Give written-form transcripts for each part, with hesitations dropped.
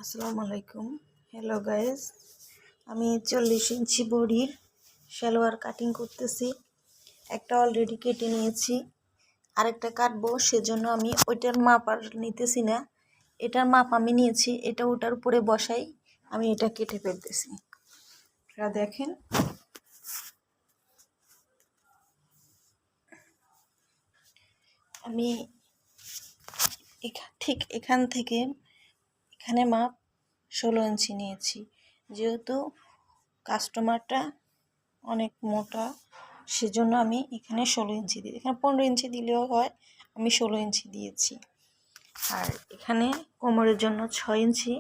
আসসালামু আলাইকুম। Hello guys, আমি 40 ইঞ্চি বডির সালোয়ার কাটিং করতেছি। একটা অলরেডি কেটে নিয়েছি, আরেকটা কাটবো। সেজন্য আমি ওইটার মাপ আর নিতেছি না, এটার মাপ আমি নিয়েছি। এটা ওটার উপরে বসাই আমি এটা কেটে ফেলতেছি। আপনারা দেখেন, আমি ঠিক এখান থেকে এখানে মাপ 16 ইঞ্চি নিয়েছি। যেহেতু কাস্টমারটা অনেক মোটা, সেজন্য আমি এখানে 16 ইঞ্চি দিই। এখানে 15 ইঞ্চি দিলেও হয়, আমি 16 ইঞ্চি দিয়েছি। আর এখানে কোমরের জন্য 6 ইঞ্চি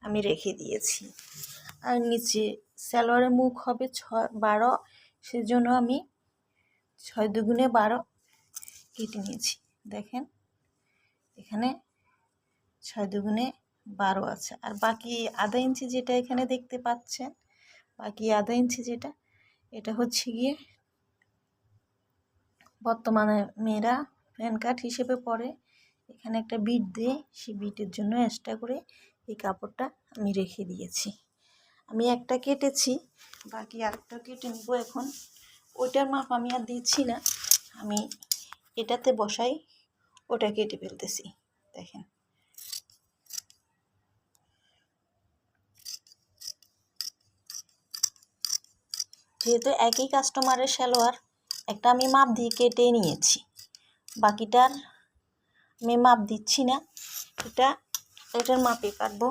আমি রেখে দিয়েছি। আর নিচে সালোয়ারের মুখ হবে 12, সেজন্য আমি 6 দুগুণে 12 কেটে নিয়েছি। দেখেন, এখানে 6 দুগুণে 12 আছে। আর বাকি আধা ইঞ্চি যেটা এখানে দেখতে পাচ্ছেন, বাকি আধা ইঞ্চি যেটা, এটা হচ্ছে গিয়ে বর্তমানে মেয়েরা প্যান কাট হিসেবে পরে। এখানে একটা বিট দিয়ে সেই বিটের জন্য এক্সট্রা করে এই কাপড়টা আমি রেখে দিয়েছি। আমি একটা কেটেছি, বাকি আরেকটা কেটে নেব এখন। ওইটার মাপ আমি আর দিচ্ছি না, আমি এটাতে বসাই ওটা কেটে ফেলতেছি। দেখেন, যেহেতু একই কাস্টমারের সালোয়ার, একটা আমি মাপ দিয়ে কেটে নিয়েছি, বাকিটার আমি মাপ দিচ্ছি না, এটার মাপে কাটবো।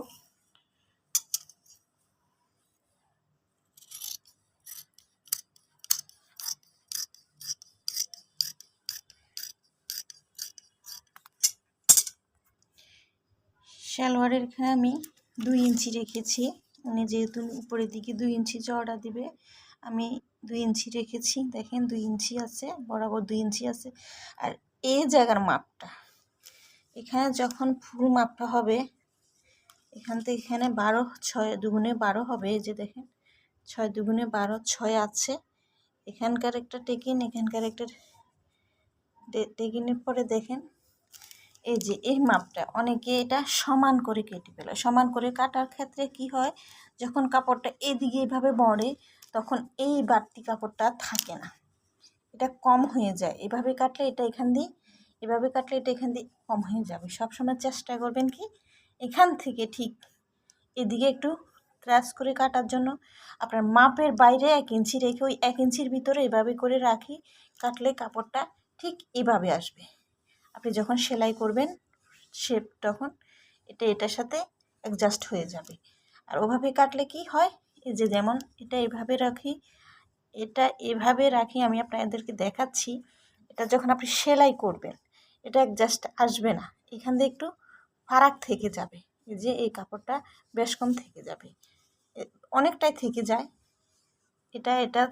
সালোয়ারের এখানে আমি 2 ইঞ্চি রেখেছি, মানে যেহেতু উপরের দিকে 2 ইঞ্চি চওড়া দিবে, আমি 2 ইঞ্চি রেখেছি। দেখেন 2 ইঞ্চি আছে, বরাবর 2 ইঞ্চি আছে। আর এই জায়গার মাপটা, এখানে যখন ফুল মাপটা হবে, এখান থেকে এখানে 12, 6 দুগুণে 12 হবে। এই যে দেখেন, 6 দুগুণে 12, 6 আছে। এখানকার একটা টেকিন, এখানকার একটা টেকিনের পরে দেখেন, এই যে এই মাপটা অনেকে এটা সমান করে কেটে ফেলে। সমান করে কাটার ক্ষেত্রে কি হয়, যখন কাপড়টা এদিকে এইভাবে বড়ে, তখন এই বাড়তি কাপড়টা থাকে না, এটা কম হয়ে যায়। এভাবে কাটলে এটা এখান দিয়ে, এভাবে কাটলে এটা এখান দিয়ে কম হয়ে যাবে। সবসময় চেষ্টা করবেন কি, এখান থেকে ঠিক এদিকে একটু ক্রাস করে কাটার জন্য। আপনার মাপের বাইরে 1 ইঞ্চি রেখে ওই 1 ইঞ্চির ভিতরে এভাবে করে রাখি, কাটলে কাপড়টা ঠিক এভাবে আসবে। আপনি যখন সেলাই করবেন শেপ, তখন এটার সাথে অ্যাডজাস্ট হয়ে যাবে। আর ওভাবে কাটলে কি হয়, এই যে যেমন এটা এভাবে রাখি, এটা এভাবে রাখি, আমি আপনাদেরকে দেখাচ্ছি। এটা যখন আপনি সেলাই করবেন, এটা অ্যাডজাস্ট আসবে না, এখান দিয়ে একটু ফারাক থেকে যাবে। এই যে এই কাপড়টা বেশ কম থেকে যাবে, অনেকটাই থেকে যায়। এটা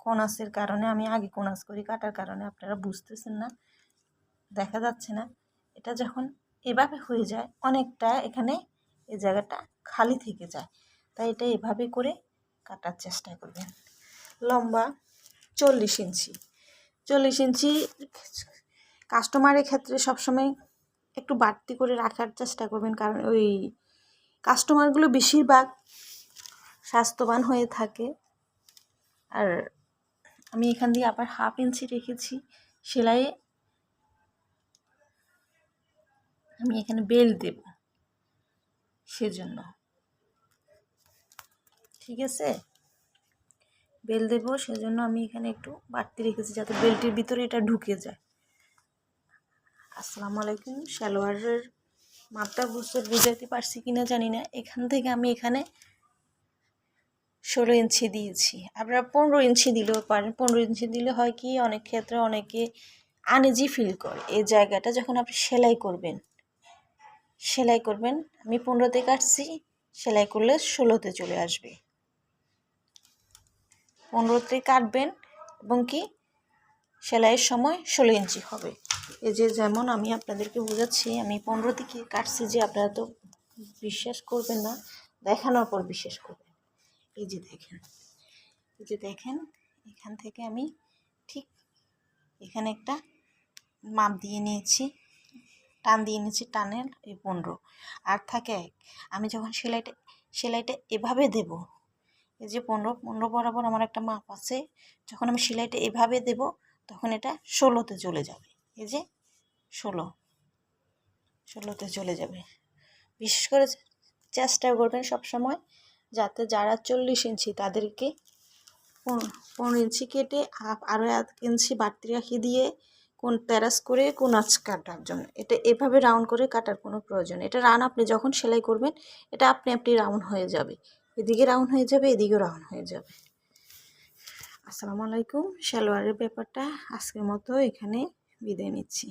কোনাসের কারণে, আমি আগে কোনাস করি, কাটার কারণে আপনারা বুঝতেছেন না, দেখা যাচ্ছে না। এটা যখন এভাবে হয়ে যায়, অনেকটা এখানে এই জায়গাটা খালি থেকে যায়, তাই এটা এভাবে করে কাটার চেষ্টা করবেন। লম্বা 40 ইঞ্চি। 40 ইঞ্চি কাস্টমারের ক্ষেত্রে সবসময় একটু বাড়তি করে রাখার চেষ্টা করবেন, কারণ ওই কাস্টমারগুলো বেশিরভাগ স্বাস্থ্যবান হয়ে থাকে। আর আমি এখান দিয়ে আবার 1/2 ইঞ্চি রেখেছি সেলাইয়ে। আমি এখানে বেল্ট দেব, সেজন্য, ঠিক আছে, বেল্ট দেব, সেজন্য আমি এখানে একটু বাড়তি রেখেছি, যাতে বেল্টের ভিতরে এটা ঢুকে যায়। আসসালামু আলাইকুম। সালোয়ারের মাপটা বুঝাতে পারছি কিনা জানি না। এখান থেকে আমি এখানে 16 ইঞ্চি দিয়েছি, আপনারা 15 ইঞ্চি দিলেও পারেন। 15 ইঞ্চি দিলে হয় কি, অনেক ক্ষেত্রে অনেকে আনইজি ফিল করে। এই জায়গাটা যখন আপনি সেলাই করবেন, আমি 15তে কাটছি, সেলাই করলে 16তে চলে আসবে। 15তে কাটবেন এবং কি সেলাইয়ের সময় 16 ইঞ্চি হবে। এই যে যেমন আমি আপনাদেরকে বোঝাচ্ছি, আমি 15 থেকে কাটছি, যে আপনারা তো বিশ্বাস করবেন না, দেখানোর পর বিশ্বাস করবেন। এই যে দেখেন, এখান থেকে আমি ঠিক এখানে একটা মাপ দিয়ে নিয়েছি, টান দিয়ে নিচ্ছি, টানের এই 15 আর থাকে 1। আমি যখন সেলাইটা এভাবে দেব, এই যে 15 বরাবর আমার একটা মাপ আছে, যখন আমি সেলাইটা এভাবে দেব তখন এটা 16তে চলে যাবে। এই যে 16তে চলে যাবে। বিশেষ করে চেষ্টা করবেন সবসময় যাতে যারা 40 ইঞ্চি তাদেরকে 15 ইঞ্চি কেটে আরও 1 ইঞ্চি বাড়তি রাখিয়ে দিয়ে কোন তেরাস করে কোনাচ কাটার জন্য এটা এভাবে রাউন্ড করে কাটার কোনো প্রয়োজন, এটা রাউন্ড আপনি যখন সেলাই করবেন এটা আপনি রাউন্ড হয়ে যাবে, এদিকে রাউন্ড হয়ে যাবে, এদিকেও রাউন্ড হয়ে যাবে। আসসালামু আলাইকুম। সালোয়ারের ব্যাপারটা আজকের মতো এখানে বিদায় নিচ্ছি।